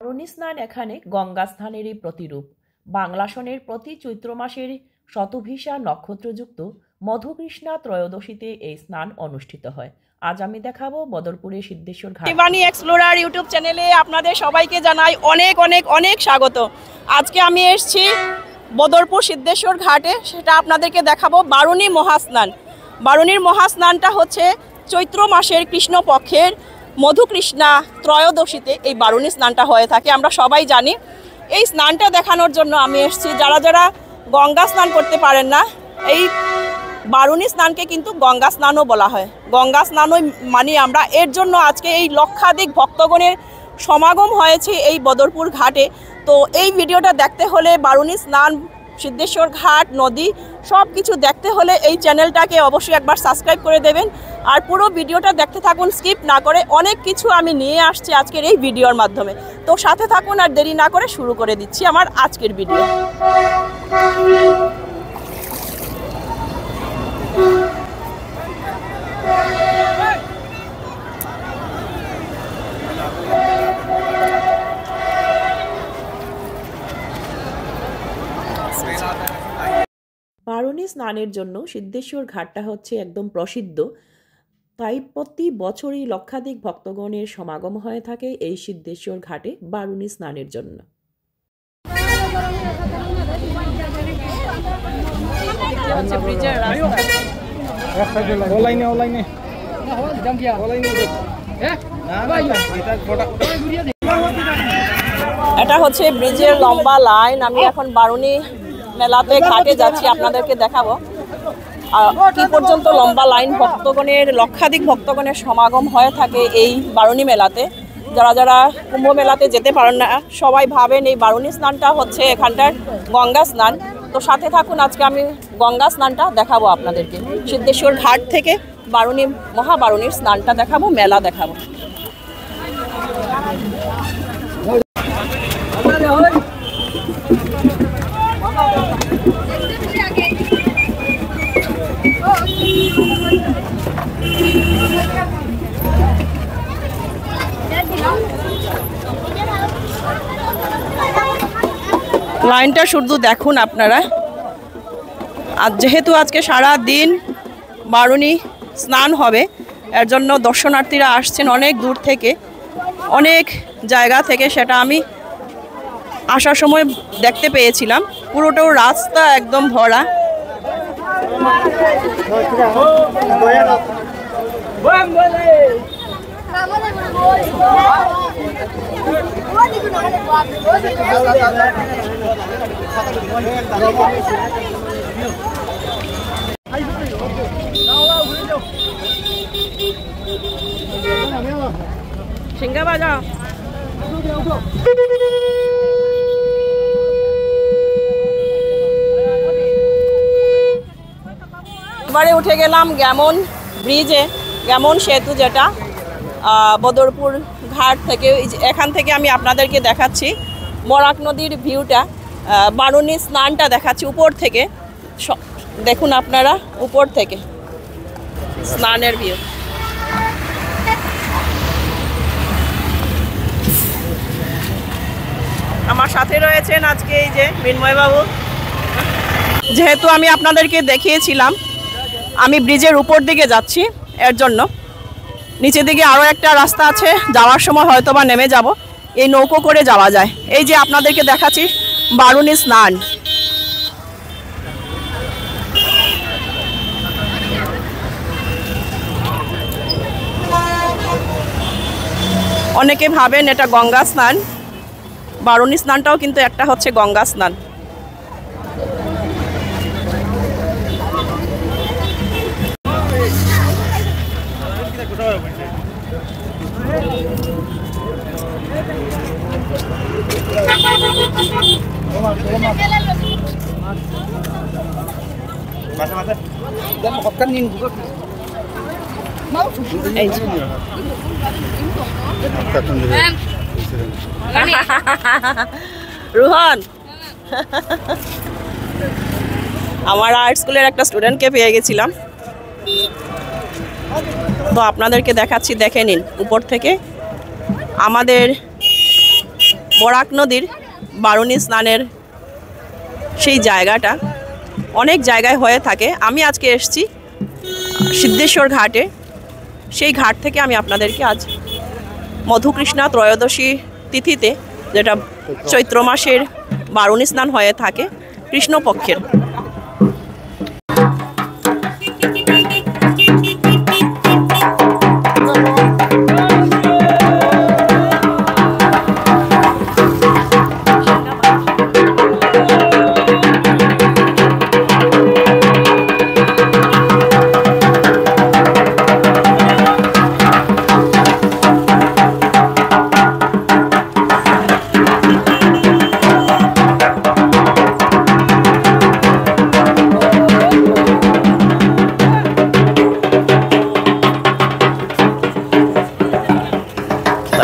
বারুণী স্নান এখানে গঙ্গা স্নানেরই প্রতিরূপ। বাংলা সনের প্রতি চৈত্র মাসের শতভিসা নক্ষত্রযুক্ত মধুকৃষ্ণা ত্রয়োদশীতে এই স্নান অনুষ্ঠিত হয়। আজ আমি দেখাবো বদরপুরের সিদ্ধেশ্বর ঘাট। শিবানী এক্সপ্লোরার ইউটিউব চ্যানেলে আপনাদের সবাইকে জানাই অনেক অনেক অনেক স্বাগত। আজকে আমি এসেছি বদরপুর সিদ্ধেশ্বর ঘাটে, সেটা আপনাদেরকে দেখাবো বারুণী মহাস্নান। বারুণীর মহাস্নানটা হচ্ছে চৈত্র মাসের কৃষ্ণপক্ষের মধুকৃষ্ণা ত্রয়োদশীতে এই বারুণী স্নানটা হয়ে থাকে, আমরা সবাই জানি। এই স্নানটা দেখানোর জন্য আমি এসেছি। যারা যারা গঙ্গা স্নান করতে পারেন না, এই বারুণী স্নানকে কিন্তু গঙ্গা স্নানও বলা হয়। গঙ্গা স্নানই মানি আমরা। এর জন্য আজকে এই লক্ষাধিক ভক্তগণের সমাগম হয়েছে এই বদরপুর ঘাটে। তো এই ভিডিওটা দেখতে হলে, বারুণী স্নান, সিদ্ধেশ্বর ঘাট, নদী সব কিছু দেখতে হলে এই চ্যানেলটাকে অবশ্যই একবার সাবস্ক্রাইব করে দেবেন। আর পুরো ভিডিওটা দেখতে থাকুন, স্কিপ না করে। অনেক কিছু আমি নিয়ে আসছি আজকের এই ভিডিওর মাধ্যমে। তো সাথে থাকুন, আর দেরি না করে শুরু করে দিচ্ছি আমার আজকের ভিডিও। বারুণী স্নানের জন্য সিদ্ধেশ্বর ঘাটটা হচ্ছে একদম প্রসিদ্ধ। তাই প্রতি বছরই লক্ষাধিক ভক্তগণের সমাগম হয়ে থাকে এই সিদ্ধেশ্বর ঘাটে বারুণী স্নানের জন্য। এটা হচ্ছে ব্রিজের লম্বা লাইন। আমি এখন বারুণী মেলাতে ঘাটে যাচ্ছি, আপনাদেরকে দেখাবো কি পর্যন্ত লম্বা লাইন। ভক্তগণের লক্ষাধিক ভক্তগণের সমাগম হয়ে থাকে এই বারুণী মেলাতে। যারা যারা কুম্ভ মেলাতে যেতে পারেন না, সবাই ভাবেন এই বারুণী স্নানটা হচ্ছে এখানটার গঙ্গা স্নান। তো সাথে থাকুন, আজকে আমি গঙ্গা স্নানটা দেখাবো আপনাদেরকে। সিদ্ধেশ্বর ঘাট থেকে বারুণী মহাবারুণীর স্নানটা দেখাবো, মেলা দেখাবো। লাইনটা শুধু দেখুন আপনারা। আর যেহেতু আজকে সারা দিন বারুণী স্নান হবে, এর জন্য দর্শনার্থীরা আসছেন অনেক দূর থেকে, অনেক জায়গা থেকে। সেটা আমি আসার সময় দেখতে পেয়েছিলাম। পুরোটাও রাস্তা একদম ভরা। সিঙ্গা বাজা এবারে উঠে গেলাম গ্যামন ব্রিজে, গ্যামন সেতু, যেটা বদরপুর ঘাট থেকে। এখান থেকে আমি আপনাদেরকে দেখাচ্ছি বরাক নদীর ভিউটা, বারুণী স্নানটা দেখাচ্ছি উপর থেকে। দেখুন আপনারা উপর থেকে স্নানের ভিউ। আমার সাথে রয়েছেন আজকে এই যে মৃন্ময় বাবু। যেহেতু আমি আপনাদেরকে দেখিয়েছিলাম আমি ব্রিজের উপর দিকে যাচ্ছি, এর জন্য নিচে দিকে আরও একটা রাস্তা আছে, যাওয়ার সময় হয়তো বা নেমে যাব। এই নৌকো করে যাওয়া যায়। এই যে আপনাদেরকে দেখাচ্ছি বারুণী স্নান। অনেকে ভাবেন এটা গঙ্গা স্নান, বারুণী স্নানটাও কিন্তু একটা হচ্ছে গঙ্গা স্নান। রোহন, আমার আর্ট স্কুলের একটা স্টুডেন্টকে পেয়ে গেছিলাম, তো আপনাদেরকে দেখাচ্ছি, দেখে নিন উপর থেকে। আমাদের বরাক নদীর বারুণী স্নানের সেই জায়গাটা অনেক জায়গায় হয়ে থাকে। আমি আজকে এসেছি সিদ্ধেশ্বর ঘাটে। সেই ঘাট থেকে আমি আপনাদেরকে আজ মধুকৃষ্ণা ত্রয়োদশী তিথিতে, যেটা চৈত্র মাসের বারুণী স্নান হয়ে থাকে কৃষ্ণপক্ষের,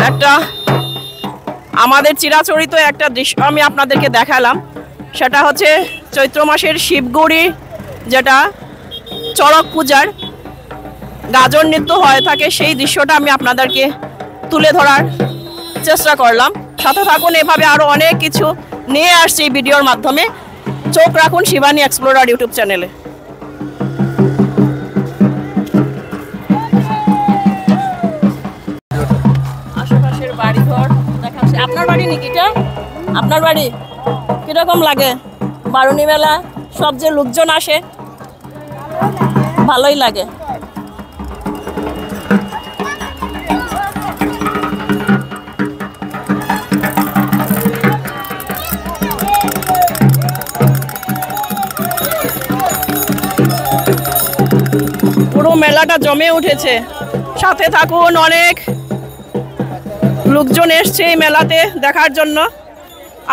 একটা আমাদের চিরাচরিত একটা দৃশ্য আমি আপনাদেরকে দেখালাম। সেটা হচ্ছে চৈত্র মাসের শিবগৌরী, যেটা চড়ক পূজার গাজন নৃত্য হয়ে থাকে, সেই দৃশ্যটা আমি আপনাদেরকে তুলে ধরার চেষ্টা করলাম। সাথে থাকুন, এভাবে আরও অনেক কিছু নিয়ে আসছি এই ভিডিওর মাধ্যমে। চোখ রাখুন শিবানী এক্সপ্লোরার ইউটিউব চ্যানেলে। আশেপাশের বাড়িঘর দেখাচ্ছি। আপনার বাড়ি নাকি এটা? আপনার বাড়ি কিরকম লাগে বারুণী মেলা? সব যে লোকজন আসে, ভালোই লাগে। পুরো মেলাটা জমে উঠেছে। সাথে থাকুন, অনেক লোকজন এসছে এই মেলাতে দেখার জন্য।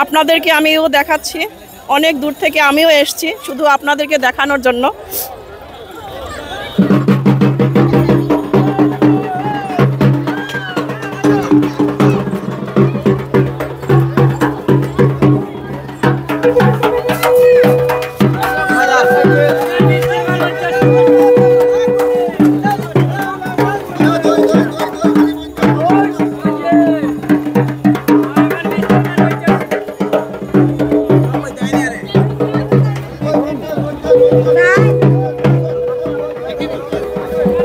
আপনাদেরকে আমিও দেখাচ্ছি, অনেক দূর থেকে আমিও এসছি শুধু আপনাদেরকে দেখানোর জন্য।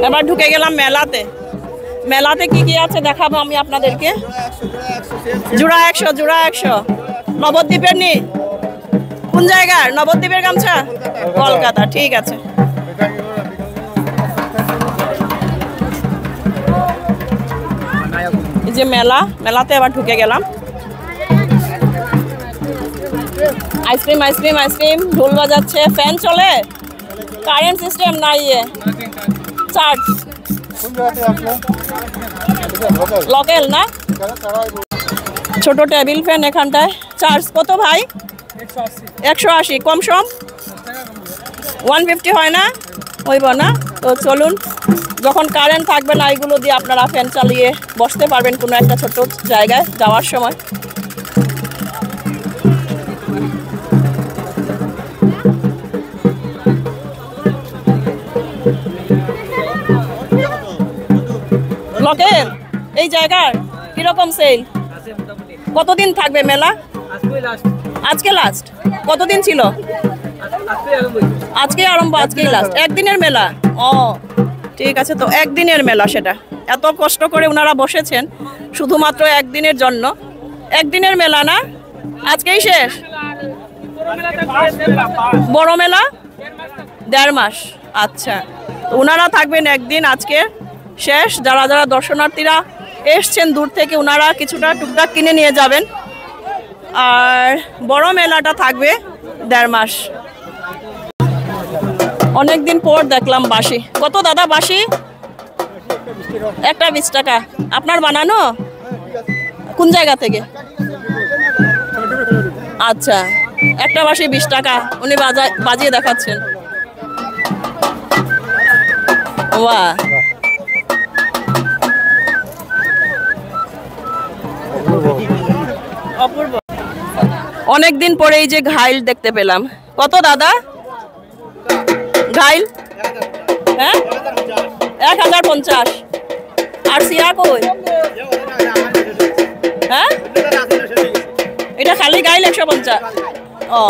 এবার ঢুকে গেলাম মেলাতে। মেলাতে কি কি আছে দেখাবো আমি আপনাদেরকে। জোড়া 100, জোড়া 100। নবদ্বীপের নি? কোন জায়গার? নবদ্বীপের গামছা? কলকাতা, ঠিক আছে। এই যে মেলা, মেলাতে এবার ঢুকে গেলাম। আইসক্রিম আইসক্রিম আইসক্রিম, ঢোল বাজাচ্ছে, ফ্যান চলে, কারেন্ট সিস্টেম নাই, চার্জ লোকাল না, ছোট টেবিল ফ্যান এখানটায়। চার্জ কত ভাই? 180। কম সম 150 হয় না? হইব না? তো চলুন, যখন কারেন্ট থাকবে না এগুলো দিয়ে আপনারা ফ্যান চালিয়ে বসতে পারবেন কোনো একটা ছোট জায়গায় যাওয়ার সময়। লোকেল এই জায়গার কিরকম সেল? কতদিন থাকবে মেলা? আজকে লাস্ট। কতদিন ছিল? আজকে আরম্ভ, আজকেই লাস্ট। একদিনের মেলা? ও ঠিক আছে, তো একদিনের মেলা। সেটা এত কষ্ট করে ওনারা বসেছেন শুধুমাত্র একদিনের জন্য। একদিনের মেলা না, আজকেই শেষ। বড় মেলা 1.5 মাস। আচ্ছা, ওনারা থাকবেন একদিন, আজকে শেষ। যারা যারা দর্শনার্থীরা এসছেন দূর থেকে, ওনারা কিছুটা টুকটাক কিনে নিয়ে যাবেন। আর বড় মেলাটা থাকবে 1.5 মাস। অনেকদিন পর দেখলাম বাঁশি। কত দাদা বাঁশি? একটা 20 টাকা। আপনার বানানো? কোন জায়গা থেকে? আচ্ছা, একটা বাঁশি 20 টাকা। উনি বাজিয়ে দেখাচ্ছেন। বাহ, অপূর্ব। অনেকদিন পরে এই যে ঘাইল দেখতে পেলাম। কত দাদা ঘাইল? হ্যাঁ, 1050। আর সিয়া কই? হ্যাঁ, এটা খালি গাইল 150। ও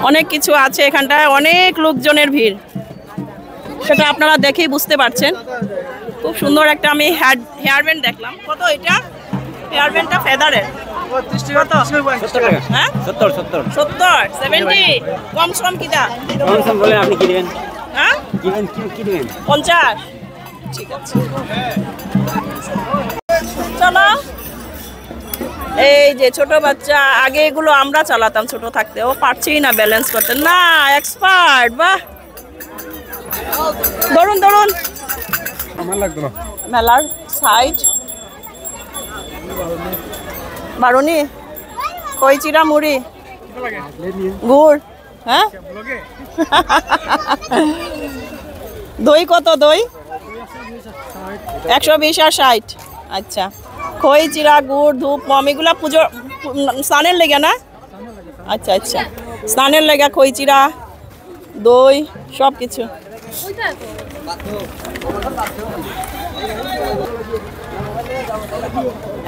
অনেক কিছু আছে এখানটায়, অনেক লোকজনের ভিড়, সেটা আপনারা দেখেই বুঝতে পারছেন। খুব সুন্দর একটা আমি হেয়ার ব্যান্ড দেখলাম। কত এটা? হেয়ার ব্যান্ডটা ফেদারের কত? 70 টাকা। হ্যাঁ 70 70 70 70 কম সম কিটা? কম সম বলে আপনি কি দিবেন? হ্যাঁ কি দিবেন? 50। ঠিক আছে চলো। এই যে ছোট বাচ্চা, আগে এগুলো আমরা চালাতাম ছোট থাকতে, ও পারছি না ব্যালেন্স করতে। না এক্সপার্ট, বাহ। ধরুন ধরুন, আমার লাগতো না। মেলার সাইড বারুনি, কই চিরা মুড়ি, গুড়। হ্যাঁ দই কত? দই 120 আর 60। আচ্ছা, খই চিরা গুড় ধূপ মম এগুলা পুজো স্নানের লেগে না? আচ্ছা আচ্ছা, স্নানের লেগে খই চিরা দই সব কিছু।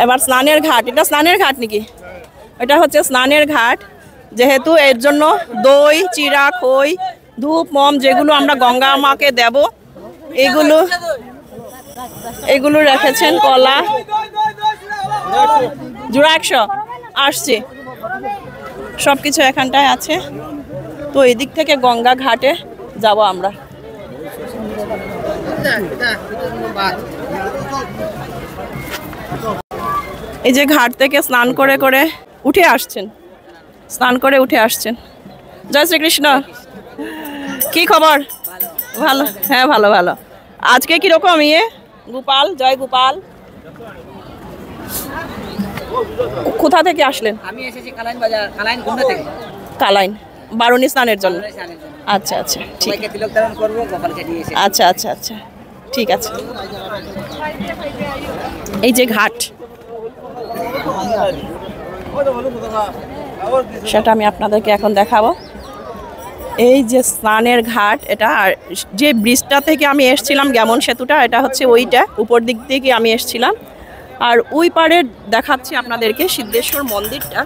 এবার স্নানের ঘাট, এটা স্নানের ঘাট নাকি? এটা হচ্ছে স্নানের ঘাট, যেহেতু এর জন্য দই চিরা খই ধূপ মম যেগুলো আমরা গঙ্গা মাকে দেব, এগুলো রেখেছেন। কলা জোড়া 100 আসছে, সব কিছু এখানটায় আছে। তো এদিক থেকে গঙ্গা ঘাটে যাব আমরা। এই যে ঘাট থেকে স্নান করে করে উঠে আসছেন, স্নান করে উঠে আসছেন। জয় শ্রীকৃষ্ণ, কি খবর? ভালো, হ্যাঁ ভালো ভালো। আজকে কিরকম ইয়ে গোপাল, জয় গোপাল। কোথা থেকে আসলেন? আমি এসেছি কালাইন বাজার, কালাইন গুন্ডা থেকে। কালাইন বারুনি স্নানের জন্য। আচ্ছা আচ্ছা ঠিক, সবাইকে তিলক ধারণ করবো, গোপালকে নিয়ে এসে। আচ্ছা আচ্ছা আচ্ছা ঠিক আছে। এই যে ঘাট, সেটা আমি আপনাদেরকে এখন দেখাবো। এই যে স্নানের ঘাট এটা, আর যে ব্রিজটা থেকে আমি এসছিলাম গ্যামন সেতুটা, এটা হচ্ছে ওইটা উপর দিক থেকে আমি এসছিলাম। আর ওই পারে দেখাচ্ছি আপনাদেরকে সিদ্ধেশ্বর মন্দিরটা।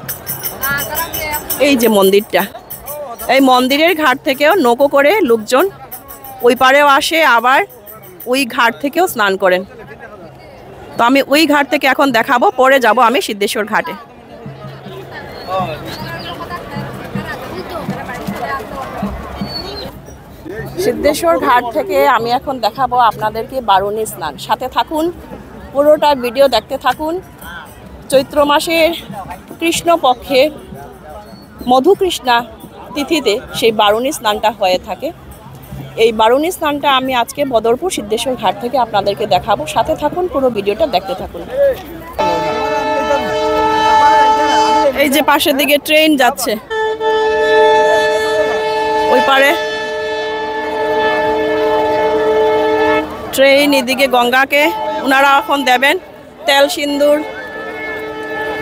এই যে মন্দিরটা, এই মন্দিরের ঘাট থেকেও নৌকো করে লোকজন ওই পারেও আসে, আবার ওই ঘাট থেকেও স্নান করেন। তো আমি ওই ঘাট থেকে এখন দেখাবো, পরে যাব আমি সিদ্ধেশ্বর ঘাটে। সিদ্ধেশ্বর ঘাট থেকে আমি এখন দেখাবো আপনাদেরকে বারুনি স্নান। সাথে থাকুন, পুরোটা ভিডিও দেখতে থাকুন। চৈত্র মাসের কৃষ্ণপক্ষের মধুকৃষ্ণা তিথিতে সেই বারুনি স্নানটা হয়ে থাকে। এই বারুনি স্নানটা আমি আজকে বদরপুর সিদ্ধেশ্বর ঘাট থেকে আপনাদেরকে দেখাবো। সাথে থাকুন, পুরো ভিডিওটা দেখতে থাকুন। এই যে পাশের দিকে ট্রেন যাচ্ছে, ওই পারে ট্রেন, এদিকে গঙ্গাকে ওনারা এখন দেবেন তেল সিন্দুর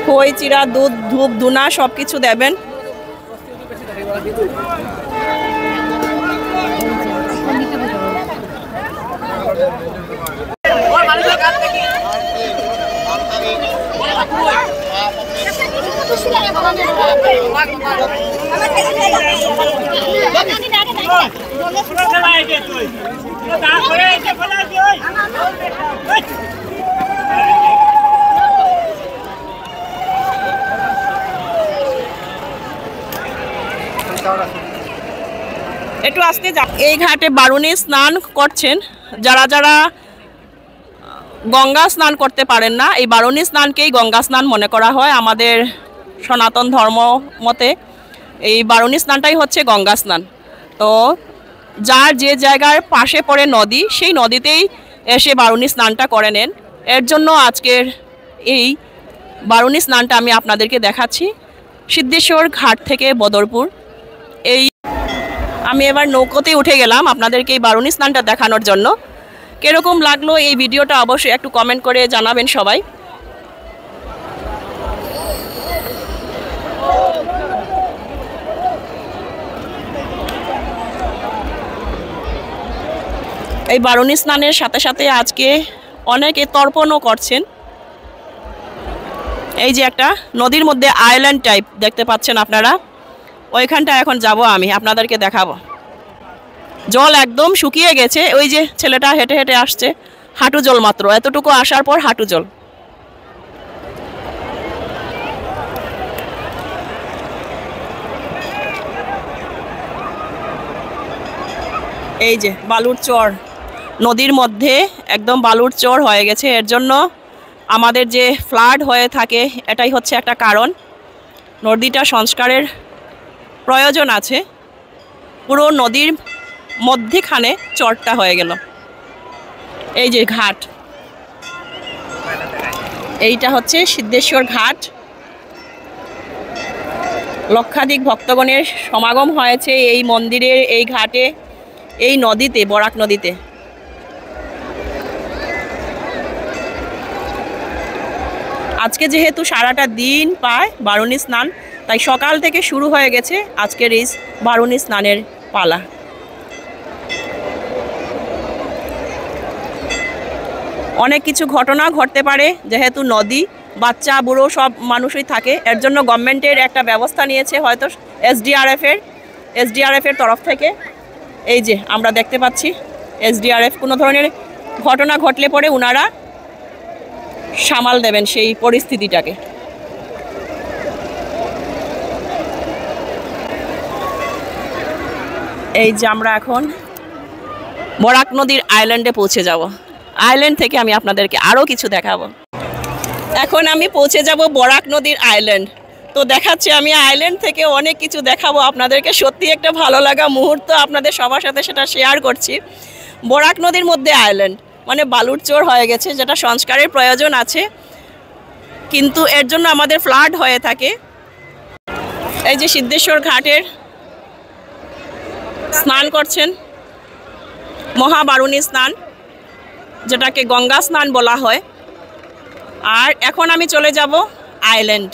খই চিরা দুধ ধূপ ধুনা সব কিছু দেবেন। একটু আসতে যা। এই ঘাটে বারুনি স্নান করছেন যারা যারা গঙ্গা স্নান করতে পারেন না, এই বারুনি স্নানকেই গঙ্গা স্নান মনে করা হয়। আমাদের সনাতন ধর্ম মতে এই বারুনি স্নানটাই হচ্ছে গঙ্গা স্নান। তো যার যে জায়গার পাশে পড়ে নদী, সেই নদীতেই এসে বারুনি স্নানটা করে নেন। এর জন্য আজকের এই বারুনি স্নানটা আমি আপনাদেরকে দেখাচ্ছি সিদ্ধেশ্বর ঘাট থেকে বদরপুর। এই আমি এবার নৌকোতে উঠে গেলাম আপনাদেরকে এই বারুনি স্নানটা দেখানোর জন্য। কিরকম লাগলো এই ভিডিওটা অবশ্যই একটু কমেন্ট করে জানাবেন সবাই। এই বারুণী স্নানের সাথে সাথে আজকে অনেকে তর্পণও করছেন। এই যে একটা নদীর মধ্যে আইল্যান্ড টাইপ দেখতে পাচ্ছেন আপনারা, ওইখানটা এখন যাব, আমি আপনাদেরকে দেখাবো। জল একদম শুকিয়ে গেছে, ওই যে ছেলেটা হেঁটে হেঁটে আসছে, হাঁটু জল মাত্র, এতটুকু আসার পর হাঁটু জল। এই যে বালুর চর, নদীর মধ্যে একদম বালুর চর হয়ে গেছে। এর জন্য আমাদের যে ফ্লাড হয়ে থাকে, এটাই হচ্ছে একটা কারণ। নদীটা সংস্কারের প্রয়োজন আছে। পুরো নদীর মধ্যেখানে চরটা হয়ে গেল। এই যে ঘাট, এইটা হচ্ছে সিদ্ধেশ্বর ঘাট। লক্ষাধিক ভক্তগণের সমাগম হয়েছে এই মন্দিরের এই ঘাটে, এই নদীতে, বরাক নদীতে। আজকে যেহেতু সারাটা দিন পায় বারুণী স্নান, তাই সকাল থেকে শুরু হয়ে গেছে আজকের এই বারুণী স্নানের পালা। অনেক কিছু ঘটনা ঘটতে পারে, যেহেতু নদী, বাচ্চা বুড়ো সব মানুষই থাকে। এর জন্য গভর্নমেন্টের একটা ব্যবস্থা নিয়েছে, হয়তো এসডিআরএফের তরফ থেকে। এই যে আমরা দেখতে পাচ্ছি এসডিআরএফ, কোনো ধরনের ঘটনা ঘটলে পরে ওনারা সামাল দেবেন সেই পরিস্থিতিটাকে। এই যে আমরা এখন বরাক নদীর আইল্যান্ডে পৌঁছে যাব। আইল্যান্ড থেকে আমি আপনাদেরকে আরও কিছু দেখাবো। এখন আমি পৌঁছে যাব বরাক নদীর আইল্যান্ড। তো দেখাচ্ছি আমি আইল্যান্ড থেকে অনেক কিছু দেখাবো আপনাদেরকে। সত্যি একটা ভালো লাগা মুহূর্ত, আপনাদের সবার সাথে সেটা শেয়ার করছি। বরাক নদীর মধ্যে আইল্যান্ড মানে বালুর চর হয়ে গেছে, যেটা সংস্কারের প্রয়োজন আছে, কিন্তু এর জন্য আমাদের ফ্লাড হয়ে থাকে। এই যে সিদ্ধেশ্বর ঘাটের স্নান করছেন, মহাবারুণী স্নান, যেটাকে গঙ্গা স্নান বলা হয়। আর এখন আমি চলে যাব আইল্যান্ড,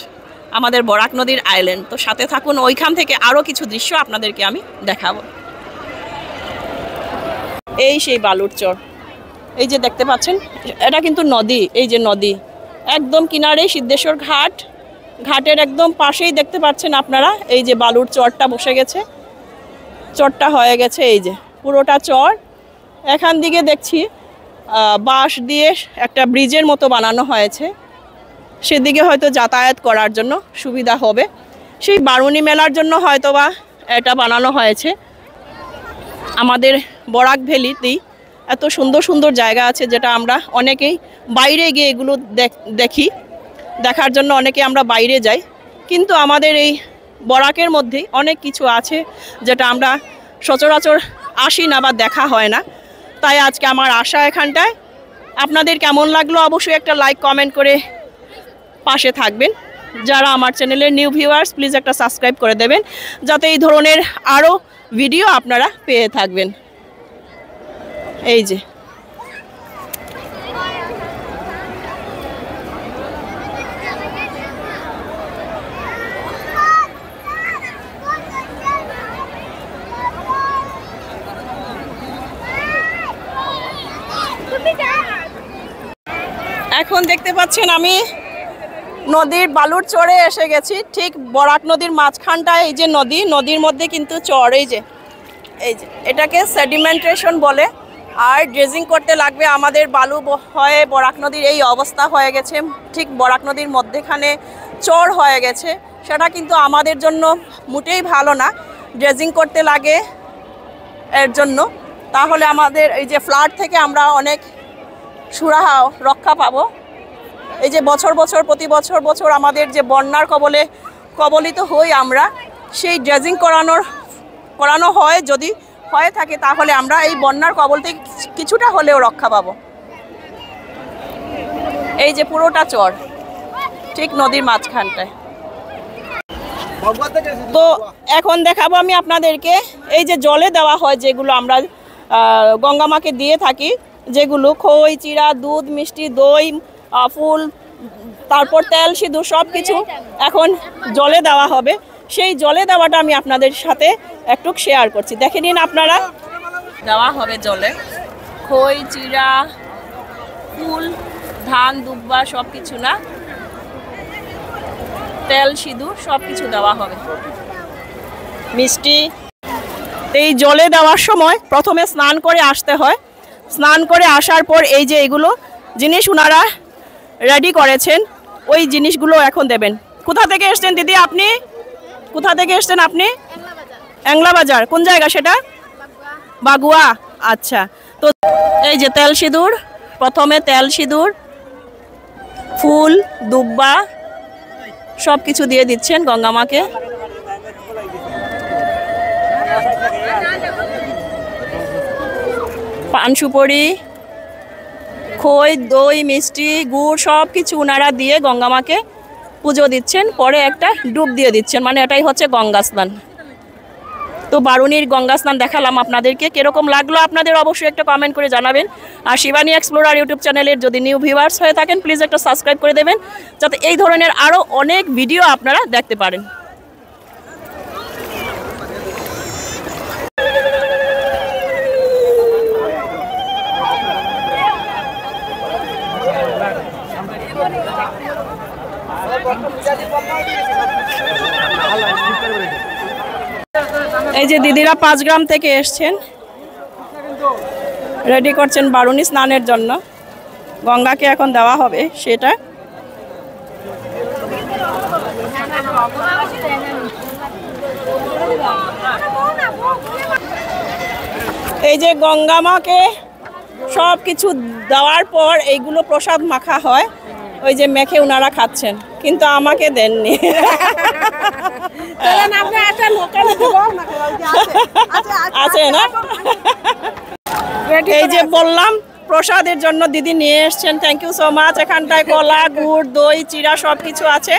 আমাদের বরাক নদীর আইল্যান্ড। তো সাথে থাকুন, ওইখান থেকে আরও কিছু দৃশ্য আপনাদেরকে আমি দেখাবো। এই সেই বালুর চর, এই যে দেখতে পাচ্ছেন, এটা কিন্তু নদী। এই যে নদী একদম কিনারেই সিদ্ধেশ্বর ঘাট, ঘাটের একদম পাশেই দেখতে পাচ্ছেন আপনারা এই যে বালুর চরটা বসে গেছে, চরটা হয়ে গেছে। এই যে পুরোটা চর, এখান দিকে দেখছি বাঁশ দিয়ে একটা ব্রিজের মতো বানানো হয়েছে, সেদিকে হয়তো যাতায়াত করার জন্য সুবিধা হবে। সেই বারুণী মেলার জন্য হয়তো বা এটা বানানো হয়েছে। আমাদের বরাক ভ্যালিতেই এত সুন্দর সুন্দর জায়গা আছে, যেটা আমরা অনেকেই বাইরে গিয়ে এগুলো দেখার জন্য অনেকে আমরা বাইরে যাই, কিন্তু আমাদের এই বরাকের মধ্যেই অনেক কিছু আছে যেটা আমরা সচরাচর আসি না বা দেখা হয় না। তাই আজকে আমার আশা এখানটায়। আপনাদের কেমন লাগলো অবশ্যই একটা লাইক কমেন্ট করে পাশে থাকবেন। যারা আমার চ্যানেলের নিউ ভিউয়ার্স, প্লিজ একটা সাবস্ক্রাইব করে দেবেন, যাতে এই ধরনের আরও ভিডিও আপনারা পেয়ে থাকবেন। এই যে এখন দেখতে পাচ্ছেন আমি নদীর বালুর চরে এসে গেছি, ঠিক বরাক নদীর মাঝখানটায়। এই যে নদী, নদীর মধ্যে কিন্তু চর। এই যে এটাকে সেডিমেন্টেশন বলে। আর ড্রেজিং করতে লাগবে, আমাদের বালু হয়ে বরাক নদীর এই অবস্থা হয়ে গেছে, ঠিক বরাক নদীর মধ্যেখানে চর হয়ে গেছে। সেটা কিন্তু আমাদের জন্য মোটেই ভালো না, ড্রেজিং করতে লাগে এর জন্য। তাহলে আমাদের এই যে ফ্লাড থেকে আমরা অনেক সুরাহা রক্ষা পাবো। এই যে প্রতি বছর আমাদের যে বন্যার কবলিত হই আমরা, সেই ড্রেজিং করানো হয়, যদি হয়ে থাকে তাহলে আমরা এই বন্যার কবল থেকে কিছুটা হলেও রক্ষা পাবো। এই যে পুরোটা চর ঠিক নদীর মাঝখানটায়। তো এখন দেখাবো আমি আপনাদেরকে এই যে জলে দেওয়া হয়, যেগুলো আমরা গঙ্গা মাকে দিয়ে থাকি, যেগুলো খই, চিড়া, দুধ, মিষ্টি, দই, ফুল, তারপর তেল, সিঁদুর সব কিছু এখন জলে দেওয়া হবে। সেই জলে দেওয়াটা আমি আপনাদের সাথে একটু শেয়ার করছি, দেখে নিন আপনারা। দেওয়া হবে জলে খই, চিড়া, ফুল, ধান, দুব্বা সব কিছু, না তেল, সিঁদুর সব কিছু দেওয়া হবে, মিষ্টি। এই জলে দেওয়ার সময় প্রথমে স্নান করে আসতে হয়। স্নান করে আসার পর এই যে এগুলো জিনিস ওনারা রেডি করেছেন, ওই জিনিসগুলো এখন দেবেন। কোথা থেকে এসছেন দিদি আপনি? কোথা থেকে এসছেন আপনি? অ্যাংলা বাজার। কোন জায়গা সেটা? বাগুয়া। আচ্ছা, তো এই যে তেল সিঁদুর, প্রথমে তেল সিঁদুর, ফুল, দুব্বা সব কিছু দিয়ে দিচ্ছেন গঙ্গা মাকে। পান সুপারি, খই, দই, মিষ্টি, গুড় সব কিছু ওনারা দিয়ে গঙ্গা মাকে পুজো দিচ্ছেন। পরে একটা ডুব দিয়ে দিচ্ছেন, মানে এটাই হচ্ছে গঙ্গা স্নান। তো বারুণীর গঙ্গা স্নান দেখালাম আপনাদেরকে, কিরকম লাগলো আপনাদের অবশ্যই একটা কমেন্ট করে জানাবেন। আর শিবানী এক্সপ্লোরার ইউটিউব চ্যানেলের যদি নিউ ভিউয়ার্স হয়ে থাকেন প্লিজ একটা সাবস্ক্রাইব করে দেবেন, যাতে এই ধরনের আরও অনেক ভিডিও আপনারা দেখতে পারেন। এই যে দিদিরা 5 গ্রাম থেকে এসছেন, রেডি করছেন বারুণী স্নানের জন্য। গঙ্গাকে এখন দেওয়া হবে সেটা। এই যে গঙ্গা মাকে সব কিছু দেওয়ার পর এইগুলো প্রসাদ মাখা হয়, ওই যে মেখে ওনারা খাচ্ছেন, কিন্তু আমাকে দেননি। আছে না? এই যে বললাম প্রসাদের জন্য দিদি নিয়ে এসছেন, থ্যাংক ইউ সো মাচ। এখানটায় কলা, গুড়, দই, চিড়া সব কিছু আছে।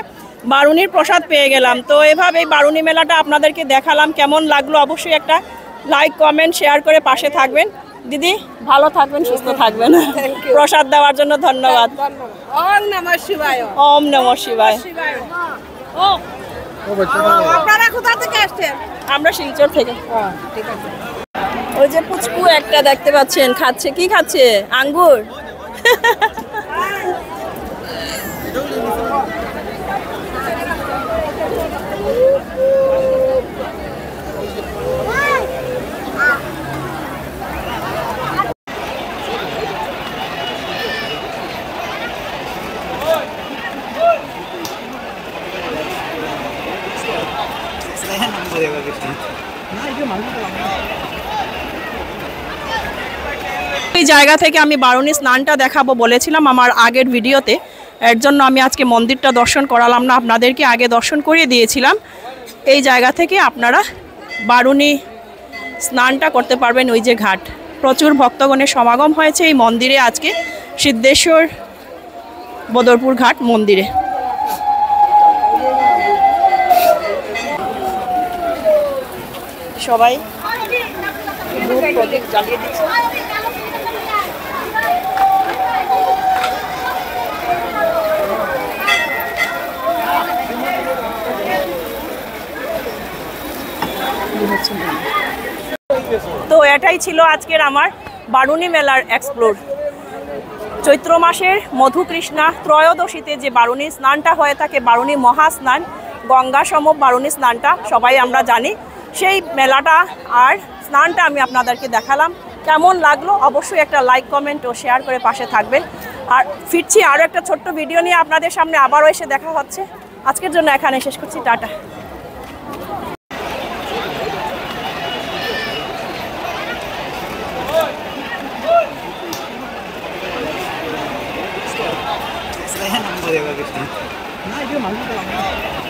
বারুণীর প্রসাদ পেয়ে গেলাম। তো এভাবেই বারুণী মেলাটা আপনাদেরকে দেখালাম। কেমন লাগলো অবশ্যই একটা লাইক, কমেন্ট, শেয়ার করে পাশে থাকবেন। দিদি ভালো থাকবেন, সুস্থ থাকবেন। প্রসাদ দেওয়ার জন্য ধন্যবাদ। ওম নমঃ শিবায়। ওম নমঃ শিবায়। আপনারা কোথা থেকে আসছেন? আমরা শিলচর থেকে। ঠিক আছে। ওই যে পুচকু একটা দেখতে পাচ্ছেন, খাচ্ছে। কি খাচ্ছে? আঙ্গুর। এই জায়গা থেকে আমি বারুণী স্নানটা দেখাবো বলেছিলাম আমার আগের ভিডিওতে, এর জন্য আমি আজকে মন্দিরটা দর্শন করালাম না আপনাদেরকে, আগে দর্শন করিয়ে দিয়েছিলাম। এই জায়গা থেকে আপনারা বারুণী স্নানটা করতে পারবেন। ওই যে ঘাট, প্রচুর ভক্তগণের সমাগম হয়েছে এই মন্দিরে আজকে, সিদ্ধেশ্বর বদরপুর ঘাট মন্দিরে। সবাই প্রদীপ জ্বালিয়ে দিচ্ছে। তো এটাই ছিল আজকের আমার বারুণী মেলার এক্সপ্লোর। চৈত্র মাসের মধুকৃষ্ণা ত্রয়োদশীতে যে বারুণী স্নানটা হয়ে থাকে, বারুণী মহাস্নান, গঙ্গা সম বারুণী স্নানটা সবাই আমরা জানি। সেই মেলাটা আর স্নানটা আমি আপনাদেরকে দেখালাম। কেমন লাগলো অবশ্যই একটা লাইক, কমেন্ট ও শেয়ার করে পাশে থাকবেন। আর ফিরছি আরও একটা ছোট্ট ভিডিও নিয়ে আপনাদের সামনে, আবারও এসে দেখা হচ্ছে। আজকের জন্য এখানে শেষ করছি, টাটা। No,